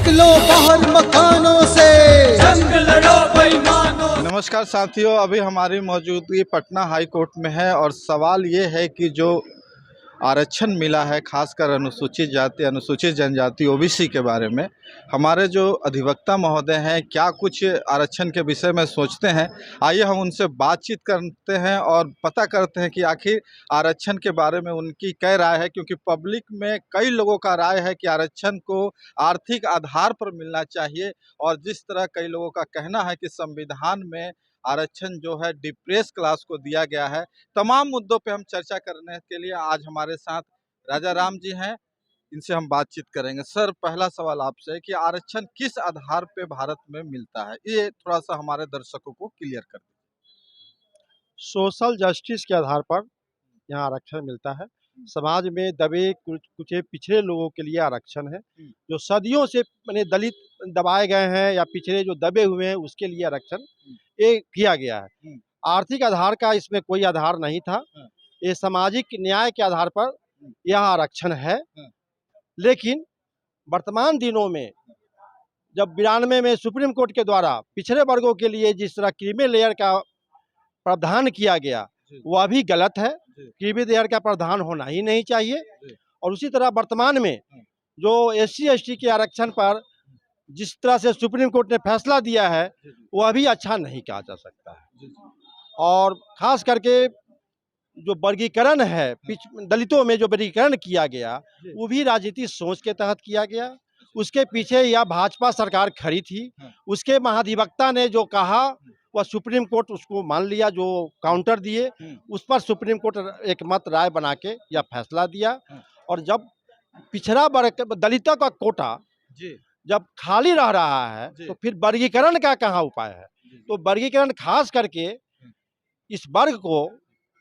निकलो बाहर मकानों से, जंग लड़ो बेईमानों। नमस्कार साथियों, अभी हमारी मौजूदगी पटना हाई कोर्ट में है और सवाल ये है कि जो आरक्षण मिला है खासकर अनुसूचित जाति अनुसूचित जनजाति ओबीसी के बारे में हमारे जो अधिवक्ता महोदय हैं क्या कुछ आरक्षण के विषय में सोचते हैं। आइए हम उनसे बातचीत करते हैं और पता करते हैं कि आखिर आरक्षण के बारे में उनकी क्या राय है, क्योंकि पब्लिक में कई लोगों का राय है कि आरक्षण को आर्थिक आधार पर मिलना चाहिए और जिस तरह कई लोगों का कहना है कि संविधान में आरक्षण जो है डिप्रेस क्लास को दिया गया है। तमाम मुद्दों पे हम चर्चा करने के लिए आज हमारे साथ राजा राम जी हैं, इनसे हम बातचीत करेंगे। सर, पहला सवाल आपसे है कि आरक्षण किस आधार पे भारत में मिलता है, ये थोड़ा सा हमारे दर्शकों को क्लियर कर दीजिए। सोशल जस्टिस के आधार पर यहाँ आरक्षण मिलता है। समाज में दबे कुचे पिछड़े लोगों के लिए आरक्षण है, जो सदियों से माने दलित दबाए गए हैं या पिछड़े जो दबे हुए हैं उसके लिए आरक्षण ये किया गया है। आर्थिक आधार का इसमें कोई आधार नहीं था, ये सामाजिक न्याय के आधार पर यह आरक्षण है। लेकिन वर्तमान दिनों में जब 92 में सुप्रीम कोर्ट के द्वारा पिछड़े वर्गों के लिए जिस तरह क्रीमी लेयर का प्रावधान किया गया वह भी गलत है। क्रीमी लेयर का प्रावधान होना ही नहीं चाहिए। और उसी तरह वर्तमान में जो SC/ST के आरक्षण पर जिस तरह से सुप्रीम कोर्ट ने फैसला दिया है वह भी अच्छा नहीं कहा जा सकता है। और खास करके जो वर्गीकरण है दलितों में जो वर्गीकरण किया गया वो भी राजनीतिक सोच के तहत किया गया। उसके पीछे यह भाजपा सरकार खड़ी थी। उसके महाधिवक्ता ने जो कहा वह सुप्रीम कोर्ट उसको मान लिया, जो काउंटर दिए उस पर सुप्रीम कोर्ट एक मत राय बना के यह फैसला दिया। और जब पिछड़ा वर्ग दलितों का कोटा जब खाली रह रहा है तो फिर वर्गीकरण का कहाँ उपाय है। तो वर्गीकरण खास करके इस वर्ग को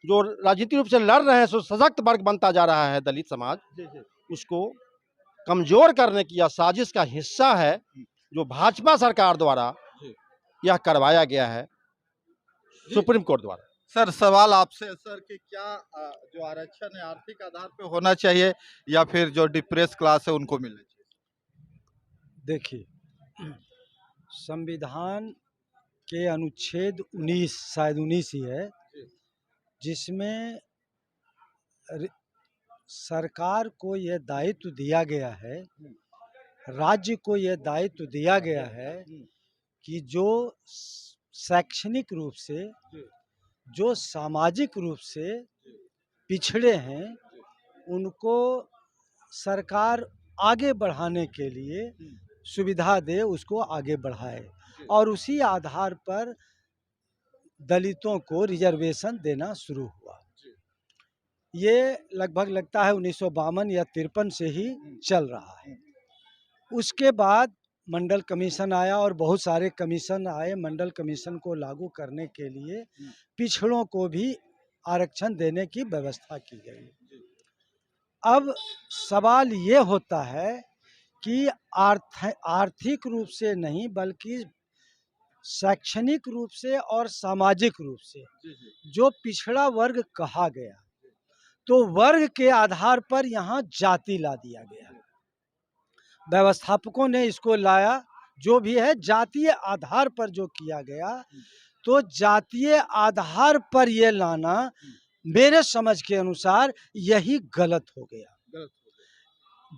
जो राजनीतिक रूप से लड़ रहे हैं सो सशक्त वर्ग बनता जा रहा है दलित समाज, उसको कमजोर करने की यह साजिश का हिस्सा है जो भाजपा सरकार द्वारा यह करवाया गया है सुप्रीम कोर्ट द्वारा। सर, सवाल आपसे सर कि क्या जो आरक्षण है आर्थिक आधार पे होना चाहिए या फिर जो डिप्रेस क्लास है उनको मिलना चाहिए? देखिए, संविधान के अनुच्छेद 19 शायद 19 ही है जिसमें सरकार को यह दायित्व दिया गया है, राज्य को यह दायित्व दिया गया है कि जो शैक्षणिक रूप से जो सामाजिक रूप से पिछड़े हैं उनको सरकार आगे बढ़ाने के लिए सुविधा दे, उसको आगे बढ़ाए और उसी आधार पर दलितों को रिजर्वेशन देना शुरू हुआ। ये लगभग लगता है 1952 या 53 से ही चल रहा है। उसके बाद मंडल कमीशन आया और बहुत सारे कमीशन आए। मंडल कमीशन को लागू करने के लिए पिछड़ों को भी आरक्षण देने की व्यवस्था की गई। अब सवाल ये होता है कि आर्थिक रूप से नहीं बल्कि शैक्षणिक रूप से और सामाजिक रूप से जो पिछड़ा वर्ग कहा गया तो वर्ग के आधार पर यहाँ जाति ला दिया गया। व्यवस्थापकों ने इसको लाया, जो भी है जातीय आधार पर जो किया गया, तो जातीय आधार पर ये लाना मेरे समझ के अनुसार यही गलत हो गया।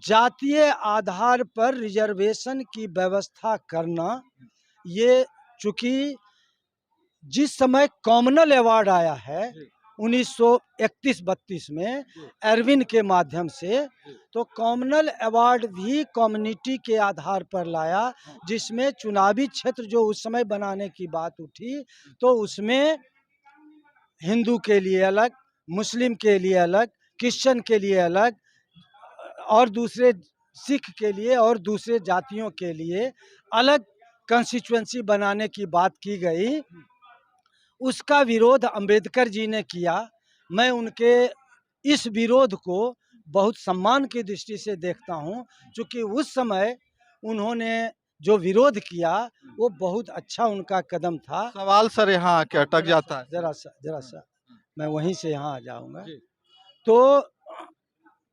जातीय आधार पर रिजर्वेशन की व्यवस्था करना, ये चूंकि जिस समय कॉमनल अवार्ड आया है 1931-32 में एरविन के माध्यम से, तो कॉमनल अवार्ड भी कम्युनिटी के आधार पर लाया, जिसमें चुनावी क्षेत्र जो उस समय बनाने की बात उठी तो उसमें हिंदू के लिए अलग, मुस्लिम के लिए अलग, क्रिश्चियन के लिए अलग और दूसरे सिख के लिए और दूसरे जातियों के लिए अलग कंस्टिट्यूएंसी बनाने की बात की गई। उसका विरोध अंबेडकर जी ने किया। मैं उनके इस विरोध को बहुत सम्मान की दृष्टि से देखता हूं, क्योंकि उस समय उन्होंने जो विरोध किया वो बहुत अच्छा उनका कदम था। सवाल सर यहाँ आके अटक जाता है। जरा सा मैं वहीं से यहाँ आ जाऊंगा। तो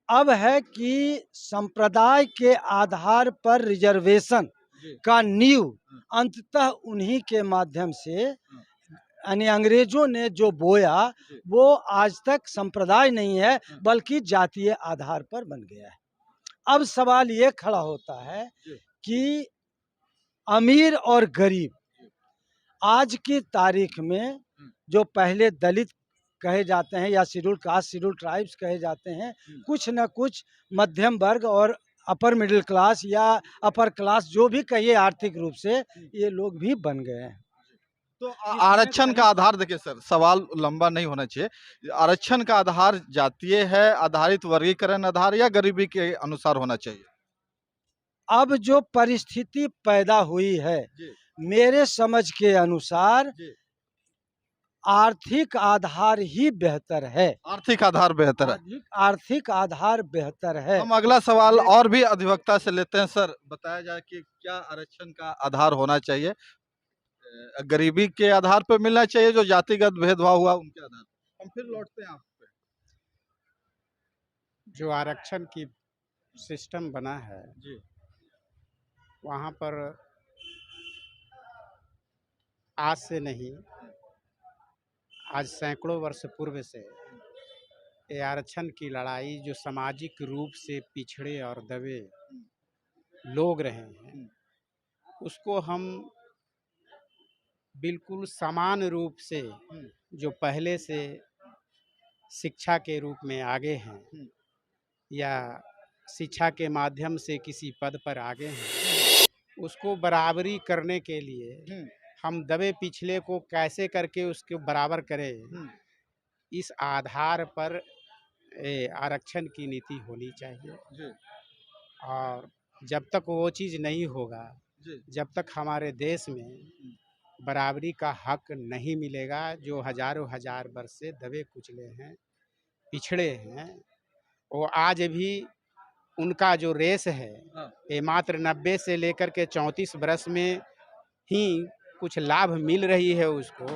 अब है कि संप्रदाय के आधार पर रिजर्वेशन का नींव अंततः उन्हीं के माध्यम से यानी अंग्रेजों ने जो बोया वो आज तक संप्रदाय नहीं है बल्कि जातीय आधार पर बन गया है। अब सवाल ये खड़ा होता है कि अमीर और गरीब आज की तारीख में जो पहले दलित कहे जाते हैं या शेड्यूल कास्ट शेड्यूल ट्राइब्स कहे जाते हैं, कुछ न कुछ मध्यम वर्ग और अपर मिडिल क्लास या अपर क्लास जो भी कहिए आर्थिक रूप से ये लोग भी बन गए हैं। तो आरक्षण का आधार देखिए सर, सवाल लंबा नहीं होना चाहिए। आरक्षण का आधार जातीय है आधारित वर्गीकरण आधार या गरीबी के अनुसार होना चाहिए? अब जो परिस्थिति पैदा हुई है मेरे समझ के अनुसार आर्थिक आधार ही बेहतर है। आर्थिक आधार बेहतर है। आर्थिक आधार बेहतर है। हम अगला सवाल और भी अधिवक्ता से लेते हैं। सर, बताया जाए कि क्या आरक्षण का आधार होना चाहिए? गरीबी के आधार पर मिलना चाहिए, जो जातिगत भेदभाव हुआ उनके आधार पर? हम फिर लौटते हैं आप पे। जो आरक्षण की सिस्टम बना है जी, वहाँ पर आज से नहीं, आज सैकड़ों वर्ष पूर्व से ये आरक्षण की लड़ाई जो सामाजिक रूप से पिछड़े और दबे लोग रहे हैं उसको हम बिल्कुल समान रूप से जो पहले से शिक्षा के रूप में आगे हैं या शिक्षा के माध्यम से किसी पद पर आगे हैं उसको बराबरी करने के लिए हम दबे पिछले को कैसे करके उसके बराबर करें, इस आधार पर आरक्षण की नीति होनी चाहिए। और जब तक वो चीज़ नहीं होगा, जब तक हमारे देश में बराबरी का हक नहीं मिलेगा, जो हजारों हजार वर्ष से दबे कुचले हैं पिछड़े हैं, वो आज भी उनका जो रेस है ये मात्र 90 से लेकर के 34 वर्ष में ही कुछ लाभ मिल रही है उसको,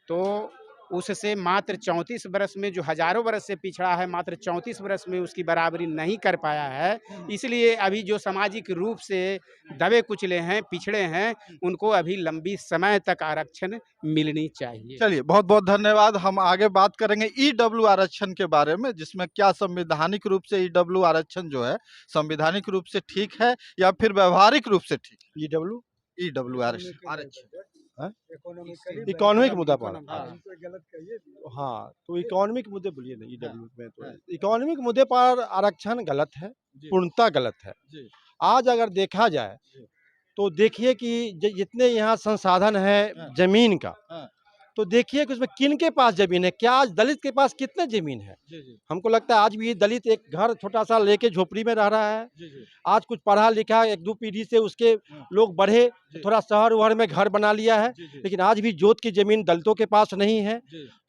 तो उससे मात्र 34 वर्ष में जो हजारों वर्ष से पिछड़ा है मात्र 34 वर्ष में उसकी बराबरी नहीं कर पाया है। इसलिए अभी जो सामाजिक रूप से दबे कुचले हैं पिछड़े हैं उनको अभी लंबी समय तक आरक्षण मिलनी चाहिए। चलिए, बहुत बहुत धन्यवाद। हम आगे बात करेंगे ईडब्ल्यू आरक्षण के बारे में, जिसमें क्या संवैधानिक रूप से ईडब्ल्यू आरक्षण जो है संवैधानिक रूप से ठीक है या फिर व्यवहारिक रूप से ठीक? ईडब्ल्यू आरक्षण इकोनॉमिक मुद्दा पर हाँ, तो इकोनॉमिक मुद्दे बोलिए ना। ईडब्ल्यू में तो इकोनॉमिक मुद्दे पर आरक्षण गलत है, पूर्णतः गलत है। आज अगर देखा जाए तो देखिए कि जितने यहाँ संसाधन है जमीन का, तो देखिए कि उसमें किन के पास जमीन है। क्या आज दलित के पास कितने जमीन है? हमको लगता है आज भी दलित एक घर छोटा सा लेके झोपड़ी में रह रहा है। आज कुछ पढ़ा लिखा एक दो पीढ़ी से उसके लोग बढ़े, थोड़ा शहर वहर में घर बना लिया है, लेकिन आज भी जोत की जमीन दलितों के पास नहीं है।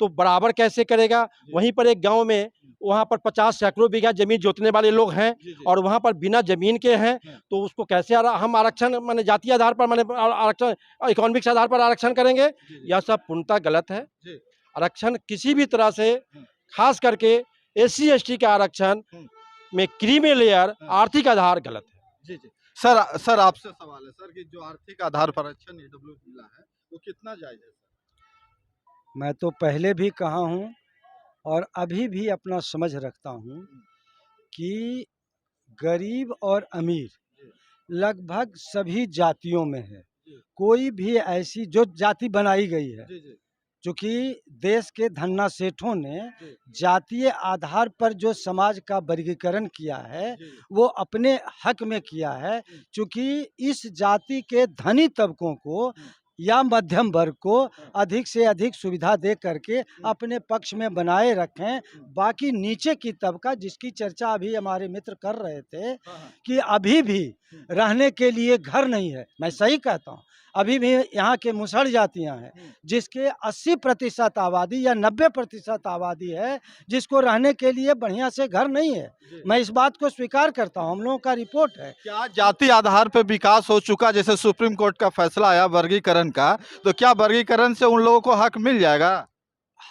तो बराबर कैसे करेगा? वहीं पर एक गाँव में वहाँ पर 50 सैकड़ों बीघा जमीन जोतने वाले लोग हैं और वहाँ पर बिना जमीन के हैं, तो उसको कैसे हम आरक्षण माने जातीय आधार पर माने आरक्षण इकोनॉमिक्स आधार पर आरक्षण करेंगे? यह सब पूर्णतः गलत है। आरक्षण किसी भी तरह से, खास करके SC ST के आरक्षण में क्रीमी लेयर आर्थिक आधार गलत है। जी। सर आपसे सवाल है सर कि जो आर्थिक आधार पर आरक्षण ईडब्ल्यू मिला है वो कितना जायज है? मैं तो पहले भी कहा हूँ और अभी भी अपना समझ रखता हूँ कि गरीब और अमीर लगभग सभी जातियों में है। कोई भी ऐसी जो जाति बनाई गई है, चूँकि देश के धन्ना सेठों ने जातीय आधार पर जो समाज का वर्गीकरण किया है वो अपने हक में किया है, चूँकि इस जाति के धनी तबकों को या मध्यम वर्ग को अधिक से अधिक सुविधा दे करके अपने पक्ष में बनाए रखें। बाकी नीचे की तबका, जिसकी चर्चा अभी हमारे मित्र कर रहे थे कि अभी भी रहने के लिए घर नहीं है, मैं सही कहता हूँ, अभी भी यहाँ के मुसहर जातियाँ हैं जिसके 80% आबादी या 90% आबादी है जिसको रहने के लिए बढ़िया से घर नहीं है। मैं इस बात को स्वीकार करता हूँ, हम लोगों का रिपोर्ट है। क्या जाति आधार पर विकास हो चुका, जैसे सुप्रीम कोर्ट का फैसला आया वर्गीकरण का, तो क्या वर्गीकरण से उन लोगों को हक मिल जाएगा?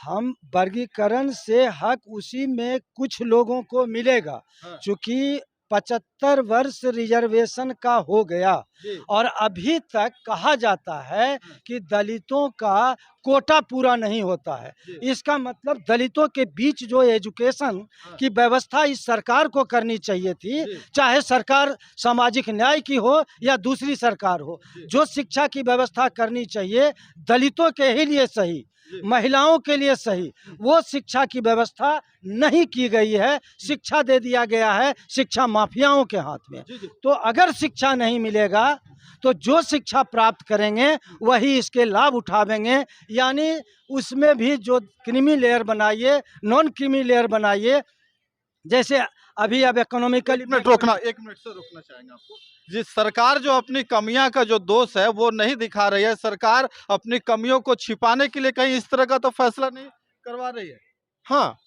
हम वर्गीकरण से हक उसी में कुछ लोगों को मिलेगा, हाँ। चूंकि 75 वर्ष रिजर्वेशन का हो गया जी। और अभी तक कहा जाता है कि दलितों का कोटा पूरा नहीं होता है। जी। इसका मतलब दलितों के बीच जो एजुकेशन की व्यवस्था इस सरकार को करनी चाहिए थी, जी। चाहे सरकार सामाजिक न्याय की हो या दूसरी सरकार हो, जी। जो शिक्षा की व्यवस्था करनी चाहिए दलितों के ही लिए सही, महिलाओं के लिए सही, वो शिक्षा की व्यवस्था नहीं की गई है। शिक्षा दे दिया गया है शिक्षा माफियाओं के हाथ में। जी, जी। तो अगर शिक्षा नहीं मिलेगा तो जो शिक्षा प्राप्त करेंगे वही इसके लाभ उठावेंगे, यानी उसमें भी जो क्रीमी लेयर बनाइए, नॉन क्रीमी लेयर बनाइए। जैसे अभी अब इकोनॉमिकली 1 मिनट से रुकना चाहेंगे आपको। जी, सरकार जो अपनी कमियां का जो दोष है वो नहीं दिखा रही है। सरकार अपनी कमियों को छिपाने के लिए कहीं इस तरह का तो फैसला नहीं करवा रही है। हाँ,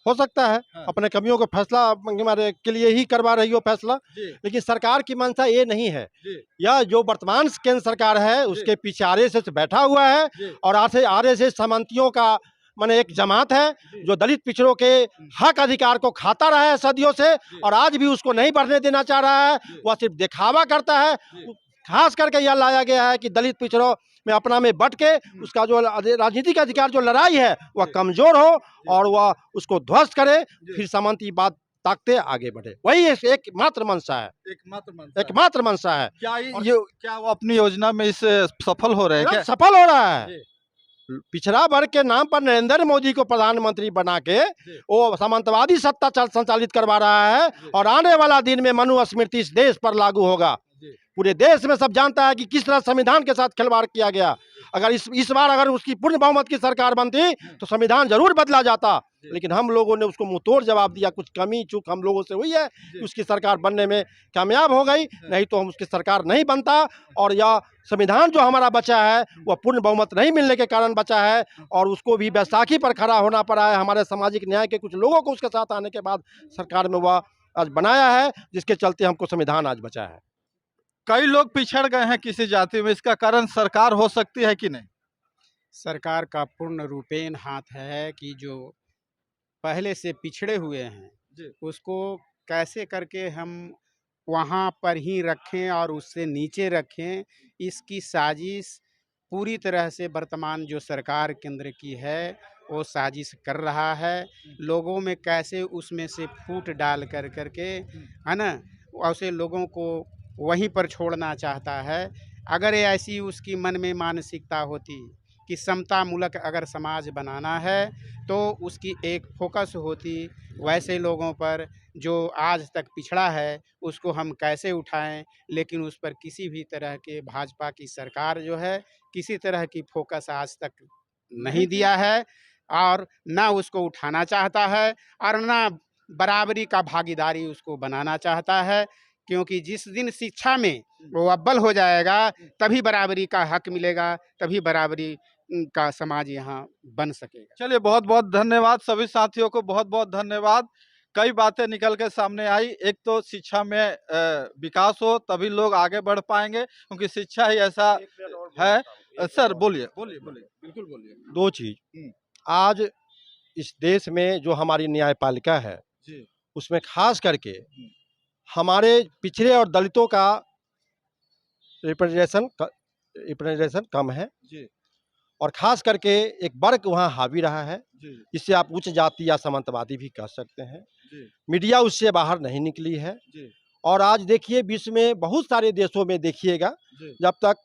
हो सकता है हाँ। अपने कमियों को फैसला हमारे के लिए ही करवा रही हो फैसला, जी। लेकिन सरकार की मंशा ये नहीं है। जी। यह जो वर्तमान केंद्र सरकार है उसके पीछे आरएसएस बैठा हुआ है जी। और आरएसएस सामंतियों का माने एक जमात है जो दलित पिछड़ों के हक अधिकार को खाता रहा है सदियों से और आज भी उसको नहीं बढ़ने देना चाह रहा है। वह सिर्फ दिखावा करता है। खास करके यह लाया गया है कि दलित पिछड़ों में अपना में बट के उसका जो राजनीतिक अधिकार जो लड़ाई है वह कमजोर हो और वह उसको ध्वस्त करे, फिर सामंती बात ताकते आगे बढ़े। वही एकमात्र मंशा है, एकमात्र मंशा है। क्या वो अपनी योजना में इस सफल हो रहे हैं क्या? सफल हो रहा है। पिछड़ा वर्ग के नाम पर नरेंद्र मोदी को प्रधानमंत्री बना के वो सामंतवादी सत्ता संचालित करवा रहा है और आने वाला दिन में मनुस्मृति इस देश पर लागू होगा। पूरे देश में सब जानता है कि किस तरह संविधान के साथ खिलवाड़ किया गया। अगर इस बार अगर उसकी पूर्ण बहुमत की सरकार बनती तो संविधान जरूर बदला जाता, लेकिन हम लोगों ने उसको मुंहतोड़ जवाब दिया। कुछ कमी चूक हम लोगों से हुई है कि उसकी सरकार बनने में कामयाब हो गई, नहीं तो हम उसकी सरकार नहीं बनता। और यह संविधान जो हमारा बचा है वह पूर्ण बहुमत नहीं मिलने के कारण बचा है और उसको भी बैसाखी पर खड़ा होना पड़ा है। हमारे सामाजिक न्याय के कुछ लोगों को उसके साथ आने के बाद सरकार में वह आज बनाया है, जिसके चलते हमको संविधान आज बचा है। कई लोग पिछड़ गए हैं किसी जाति में, इसका कारण सरकार हो सकती है कि नहीं? सरकार का पूर्ण रूपेण हाथ है कि जो पहले से पिछड़े हुए हैं उसको कैसे करके हम वहाँ पर ही रखें और उससे नीचे रखें, इसकी साजिश पूरी तरह से वर्तमान जो सरकार केंद्र की है वो साजिश कर रहा है। लोगों में कैसे उसमें से फूट डाल कर करके, है ना, ऐसे लोगों को वहीं पर छोड़ना चाहता है। अगर ऐसी उसकी मन में मानसिकता होती कि समता मूलक अगर समाज बनाना है तो उसकी एक फोकस होती वैसे लोगों पर जो आज तक पिछड़ा है उसको हम कैसे उठाएं, लेकिन उस पर किसी भी तरह के भाजपा की सरकार जो है किसी तरह की फोकस आज तक नहीं दिया है और ना उसको उठाना चाहता है और ना बराबरी का भागीदारी उसको बनाना चाहता है। क्योंकि जिस दिन शिक्षा में वो अव्वल हो जाएगा तभी बराबरी का हक मिलेगा, तभी बराबरी का समाज यहाँ बन सकेगा। चलिए, बहुत बहुत धन्यवाद सभी साथियों को, बहुत बहुत धन्यवाद। कई बातें निकल के सामने आई। एक तो शिक्षा में विकास हो तभी लोग आगे बढ़ पाएंगे, क्योंकि शिक्षा ही ऐसा है। सर बोलिए बोलिए बोलिए, बिल्कुल बोलिए। दो चीज आज इस देश में जो हमारी न्यायपालिका है उसमें खास करके हमारे पिछड़े और दलितों का रिप्रेजेंटेशन कम है और खास करके एक वर्ग वहाँ हावी रहा है, जिससे आप उच्च जाति या सामंतवादी भी कह सकते हैं। मीडिया उससे बाहर नहीं निकली है और आज देखिए विश्व में बहुत सारे देशों में देखिएगा जब तक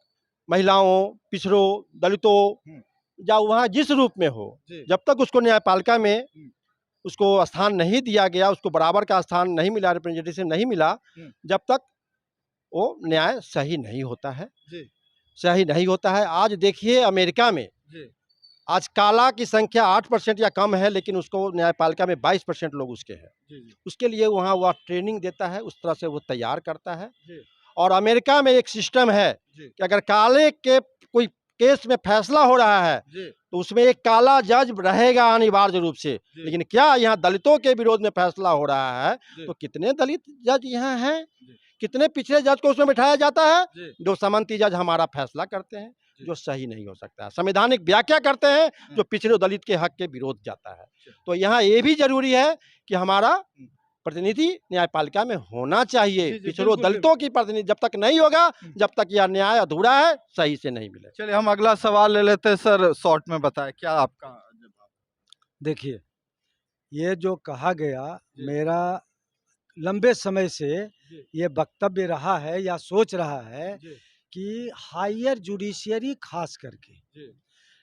महिलाओं, पिछड़ों, दलितों या वहाँ जिस रूप में हो, जब तक उसको न्यायपालिका में उसको स्थान नहीं दिया गया, उसको बराबर का स्थान नहीं मिला, रिप्रेजेंटेशन नहीं मिला, जब तक वो न्याय सही नहीं होता है, सही नहीं होता है। आज देखिए अमेरिका में आज काला की संख्या 8% या कम है, लेकिन उसको न्यायपालिका में 22% लोग उसके हैं। उसके लिए वहाँ वह ट्रेनिंग देता है, उस तरह से वो तैयार करता है। और अमेरिका में एक सिस्टम है कि अगर काले के कोई केस में फैसला हो रहा है तो उसमें एक काला जज रहेगा अनिवार्य रूप से। लेकिन क्या यहाँ दलितों के विरोध में फैसला हो रहा है तो कितने दलित जज यहाँ हैं, कितने पिछड़े जज को उसमें बिठाया जाता है, जो सामंती जज हमारा फैसला करते हैं। जो सही नहीं हो सकता है। संवैधानिक व्याख्या करते हैं जो पिछड़े दलित के हक के विरोध जाता है। तो यहाँ ये भी जरूरी है कि हमारा प्रतिनिधि न्यायपालिका में होना चाहिए। जी, पिछड़ों बिल्कुल, दलितों की प्रतिनिधि जब तक नहीं होगा, जब तक यह न्याय अधूरा है, सही से नहीं मिलेगा। चलिए हम अगला सवाल ले लेते हैं सर, शॉर्ट में बताएं क्या आपका जवाब। देखिए, ये जो कहा गया, मेरा लंबे समय से ये वक्तव्य रहा है या सोच रहा है कि हायर जुडिशियरी खास करके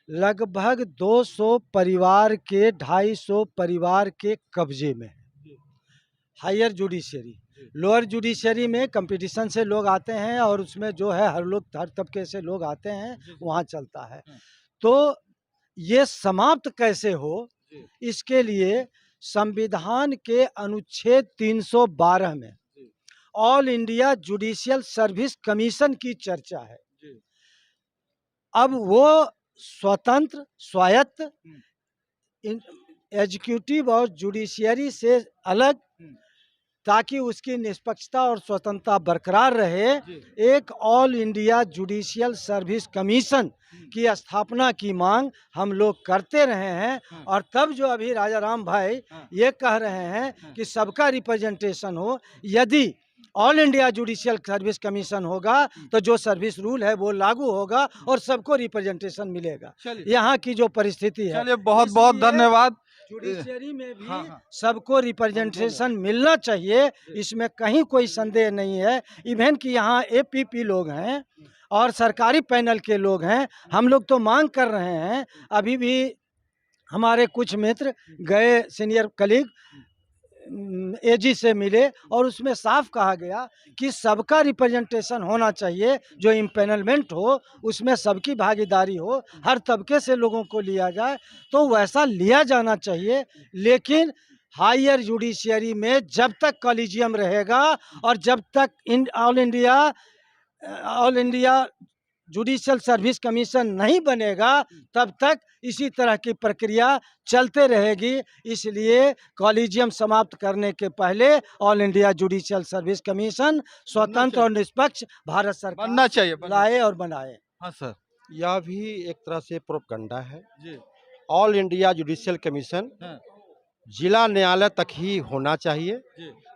लगभग 200 परिवार के 250 परिवार के कब्जे में है। हायर जुडिशियरी, लोअर जुडिशियरी में कंपटीशन से लोग आते हैं और उसमें जो है हर तबके से लोग आते हैं, वहाँ चलता है। तो ये समाप्त कैसे हो, इसके लिए संविधान के अनुच्छेद 312 में all India judicial service commission की चर्चा है। अब वो स्वतंत्र, स्वायत्त, एग्जीक्यूटिव और जुडिशियरी से अलग, ताकि उसकी निष्पक्षता और स्वतंत्रता बरकरार रहे, एक all India judicial service commission की स्थापना की मांग हम लोग करते रहे हैं। और तब जो अभी राजा राम भाई ये कह रहे हैं कि सबका रिप्रेजेंटेशन हो, यदि all India judicial service commission होगा तो जो सर्विस रूल है वो लागू होगा और सबको रिप्रेजेंटेशन मिलेगा। यहाँ की जो परिस्थिति है, चलिए बहुत बहुत धन्यवाद। जुडिशियरी में भी सबको रिप्रेजेंटेशन मिलना चाहिए, इसमें कहीं कोई संदेह नहीं है। इवन कि यहाँ एपीपी लोग हैं और सरकारी पैनल के लोग हैं। हम लोग तो मांग कर रहे हैं, अभी भी हमारे कुछ मित्र गए, सीनियर कलीग एजी से मिले और उसमें साफ कहा गया कि सबका रिप्रेजेंटेशन होना चाहिए, जो इम्पेनलमेंट हो उसमें सबकी भागीदारी हो, हर तबके से लोगों को लिया जाए, तो वैसा लिया जाना चाहिए। लेकिन हायर जुडिशियरी में जब तक कॉलेजियम रहेगा और जब तक all India judicial service commission नहीं बनेगा, तब तक इसी तरह की प्रक्रिया चलते रहेगी। इसलिए कॉलेजियम समाप्त करने के पहले all India judicial service commission स्वतंत्र और निष्पक्ष भारत सरकार बनना चाहिए, लाए और बनाए। हाँ सर, यह भी एक तरह से प्रोपगंडा है। ऑल इंडिया जुडिशियल कमीशन जिला न्यायालय तक ही होना चाहिए।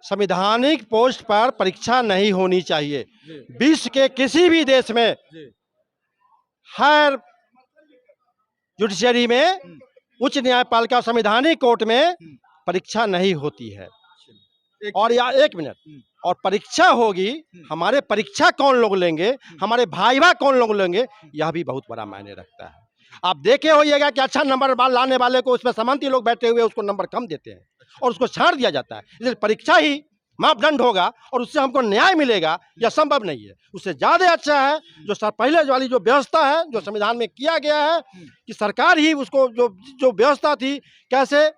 संवैधानिक पोस्ट पर परीक्षा नहीं होनी चाहिए। विश्व के किसी भी देश में हायर जुडिशियरी में, उच्च न्यायपालिका संवैधानिक कोर्ट में परीक्षा नहीं होती है। और या एक मिनट, और परीक्षा होगी, हमारे परीक्षा कौन लोग लेंगे, हमारे भाईवा कौन लोग लेंगे, यह भी बहुत बड़ा मायने रखता है। आप देखे होइएगा कि अच्छा नंबर लाने वाले को उसमें सामंती लोग बैठे हुए उसको नंबर कम देते हैं और उसको छाड़ दिया जाता है। इसलिए परीक्षा ही मापदंड होगा और उससे हमको न्याय मिलेगा, यह संभव नहीं है। उससे ज़्यादा अच्छा है जो पहले वाली जो व्यवस्था है, जो संविधान में किया गया है कि सरकार ही उसको जो व्यवस्था थी, कैसे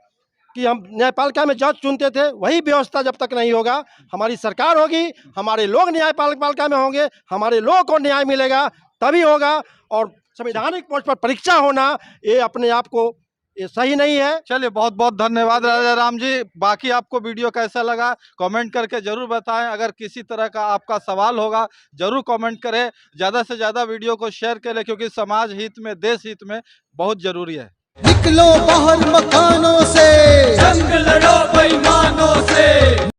कि हम न्यायपालिका में जज चुनते थे, वही व्यवस्था जब तक नहीं होगा, हमारी सरकार होगी, हमारे लोग न्यायपालिका में होंगे, हमारे लोगों को न्याय मिलेगा, तभी होगा। और संवैधानिक पोस्ट पर परीक्षा होना ये अपने आप को ये सही नहीं है। चलिए बहुत बहुत धन्यवाद राजा राम जी। बाकी आपको वीडियो कैसा लगा कमेंट करके जरूर बताएं। अगर किसी तरह का आपका सवाल होगा जरूर कमेंट करें। ज़्यादा से ज़्यादा वीडियो को शेयर करें, क्योंकि समाज हित में, देश हित में बहुत जरूरी है। निकलो बाहर मकानों से, जंग लड़ो बेईमानों से।